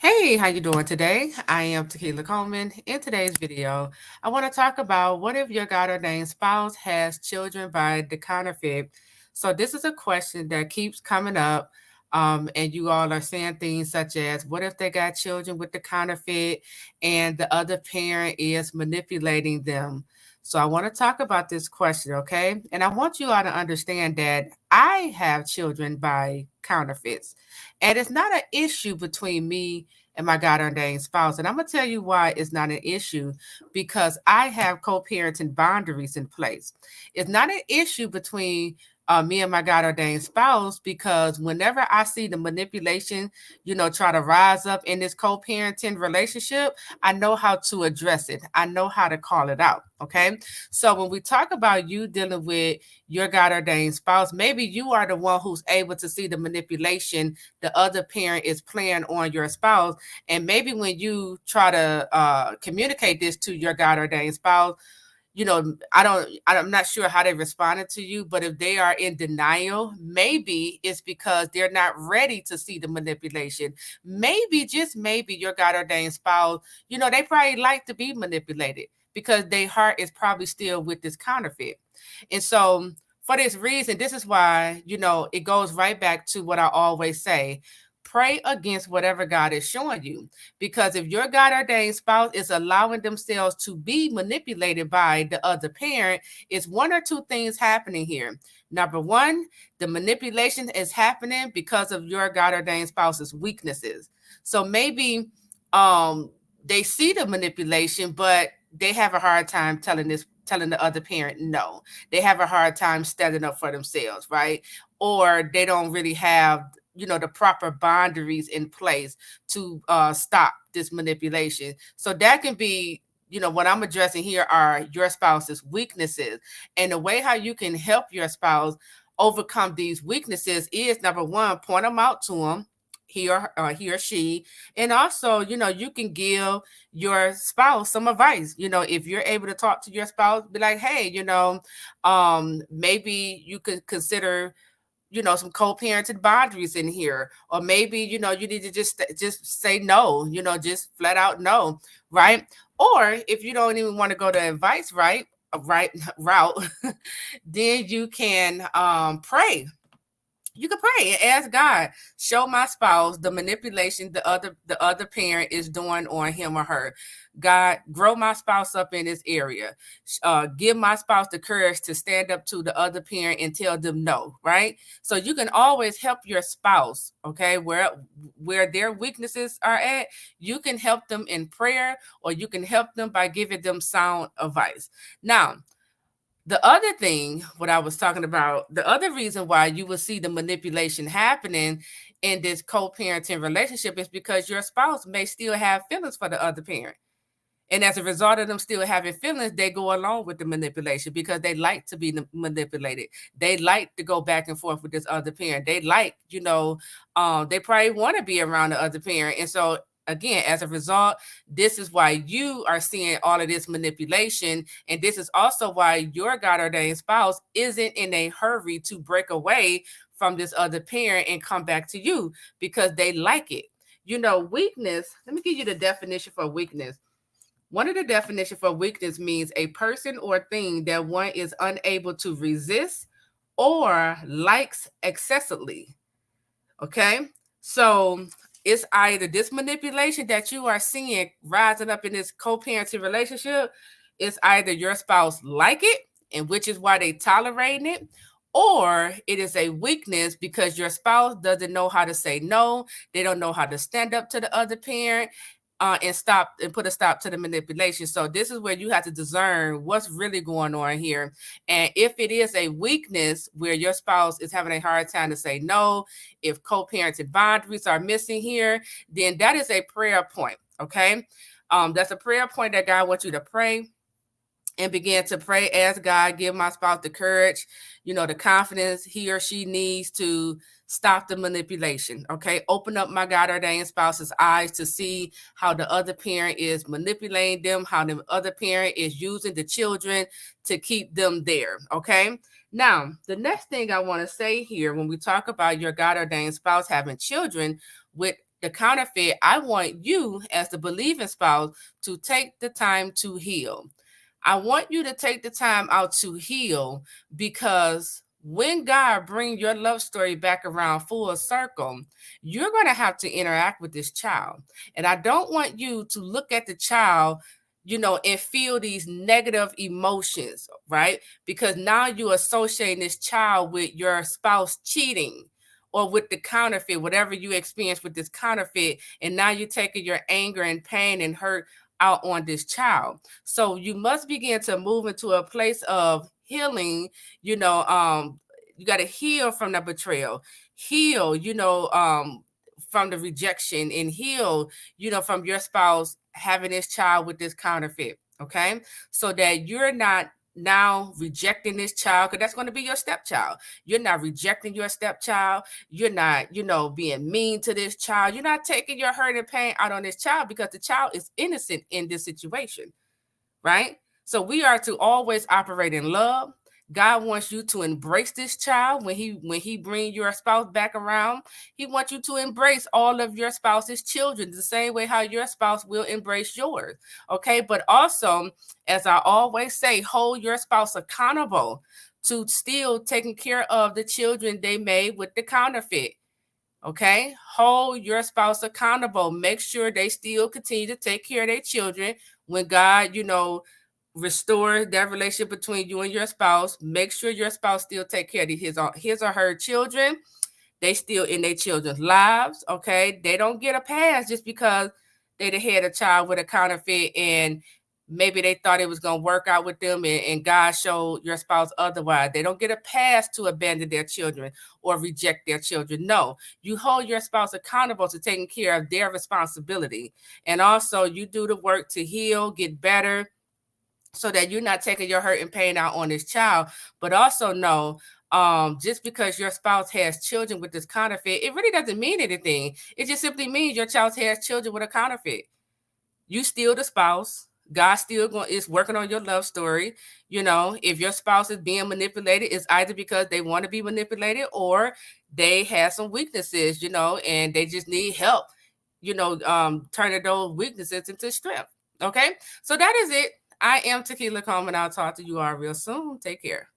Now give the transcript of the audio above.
Hey, how you doing today? I am Tequila Coleman. In today's video, I want to talk about what if your God ordained spouse has children by the counterfeit. So this is a question that keeps coming up, and you all are saying things such as, "What if they got children with the counterfeit, and the other parent is manipulating them?" So I want to talk about this question, okay? And I want you all to understand that I have children by counterfeits. And it's not an issue between me and my God ordained spouse. And I'm going to tell you why it's not an issue, because I have co parenting boundaries in place. It's not an issue between me and my God ordained spouse, because whenever I see the manipulation, try to rise up in this co parenting relationship, I know how to address it. I know how to call it out. Okay. So when we talk about you dealing with your God ordained spouse, maybe you are the one who's able to see the manipulation the other parent is playing on your spouse. And maybe when you try to communicate this to your God ordained spouse, I'm not sure how they responded to you, but if they are in denial, maybe it's because they're not ready to see the manipulation. Maybe, just maybe, your God ordained spouse, they probably like to be manipulated because their heart is probably still with this counterfeit. And so, for this reason, this is why, it goes right back to what I always say: pray against whatever God is showing you. Because if your God ordained spouse is allowing themselves to be manipulated by the other parent, it's one or two things happening here. Number one, the manipulation is happening because of your God ordained spouse's weaknesses. So maybe they see the manipulation, but they have a hard time telling the other parent no. They have a hard time standing up for themselves, right? Or they don't really have the proper boundaries in place to stop this manipulation. So that can be, what I'm addressing here are your spouse's weaknesses. And the way how you can help your spouse overcome these weaknesses is, number one, point them out to them, he or she. And also, you can give your spouse some advice. If you're able to talk to your spouse, be like, hey, maybe you could consider some co-parented boundaries in here, or maybe you need to just say no, just flat out no, right? Or if you don't even want to go the advice right route, then you can pray. You can pray and ask God, show my spouse the manipulation the other parent is doing on him or her. God, grow my spouse up in this area. Give my spouse the courage to stand up to the other parent and tell them no, right? So you can always help your spouse, okay, where their weaknesses are at. You can help them in prayer, or you can help them by giving them sound advice. Now, the other thing, what I was talking about, the other reason why you will see the manipulation happening in this co-parenting relationship is because your spouse may still have feelings for the other parent. And as a result of them still having feelings, they go along with the manipulation because they like to be manipulated. They like to go back and forth with this other parent. They like, they probably want to be around the other parent. And so, again, as a result, this is why you are seeing all of this manipulation. And this is also why your God ordained spouse isn't in a hurry to break away from this other parent and come back to you, because they like it. Weakness, let me give you the definition for weakness. One of the definitions for weakness means a person or thing that one is unable to resist or likes excessively. Okay? So it's either this manipulation that you are seeing rising up in this co-parenting relationship, it's either your spouse like it, and which is why they tolerating it, or it is a weakness because your spouse doesn't know how to say no. They don't know how to stand up to the other parent, and put a stop to the manipulation. So this is where you have to discern what's really going on here. And if it is a weakness where your spouse is having a hard time to say no, if co-parented boundaries are missing here, then that is a prayer point. Okay. That's a prayer point that God wants you to pray and begin to pray. Ask God, give my spouse the courage, the confidence he or she needs to stop the manipulation. Okay. Open up my God ordained spouse's eyes to see how the other parent is manipulating them, how the other parent is using the children to keep them there. Okay. Now, the next thing I want to say here, when we talk about your God ordained spouse having children with the counterfeit, I want you as the believing spouse to take the time to heal. I want you to take the time out to heal, because when God bring your love story back around full circle, you're going to have to interact with this child. And I don't want you to look at the child, and feel these negative emotions, right? Because now you're associating this child with your spouse cheating, or with the counterfeit, whatever you experience with this counterfeit. And now you're taking your anger and pain and hurt out on this child. So you must begin to move into a place of healing. You got to heal from the betrayal, heal, from the rejection, and heal, from your spouse having this child with this counterfeit. Okay. So that you're not now rejecting this child, because that's going to be your stepchild. You're not rejecting your stepchild. You're not, being mean to this child. You're not taking your hurt and pain out on this child, because the child is innocent in this situation, right? So we are to always operate in love. God wants you to embrace this child when he bring your spouse back around. He wants you to embrace all of your spouse's children the same way how your spouse will embrace yours. Okay, but also, as I always say, hold your spouse accountable to still taking care of the children they made with the counterfeit. Okay, hold your spouse accountable. Make sure they still continue to take care of their children when God, restore that relationship between you and your spouse. Make sure your spouse still take care of his or her children. They still in their children's lives. Okay, they don't get a pass just because they had a child with a counterfeit, and maybe they thought it was going to work out with them, and God showed your spouse otherwise. They don't get a pass to abandon their children or reject their children. No, you hold your spouse accountable to taking care of their responsibility. And also, you do the work to heal, get better, so that you're not taking your hurt and pain out on this child. But also know, just because your spouse has children with this counterfeit, it really doesn't mean anything. It just simply means your child has children with a counterfeit. You still the spouse. God still is working on your love story. If your spouse is being manipulated, it's either because they want to be manipulated, or they have some weaknesses, and they just need help, turning those weaknesses into strength. Okay. So that is it. I am Tequila Coleman. I'll talk to you all real soon. Take care.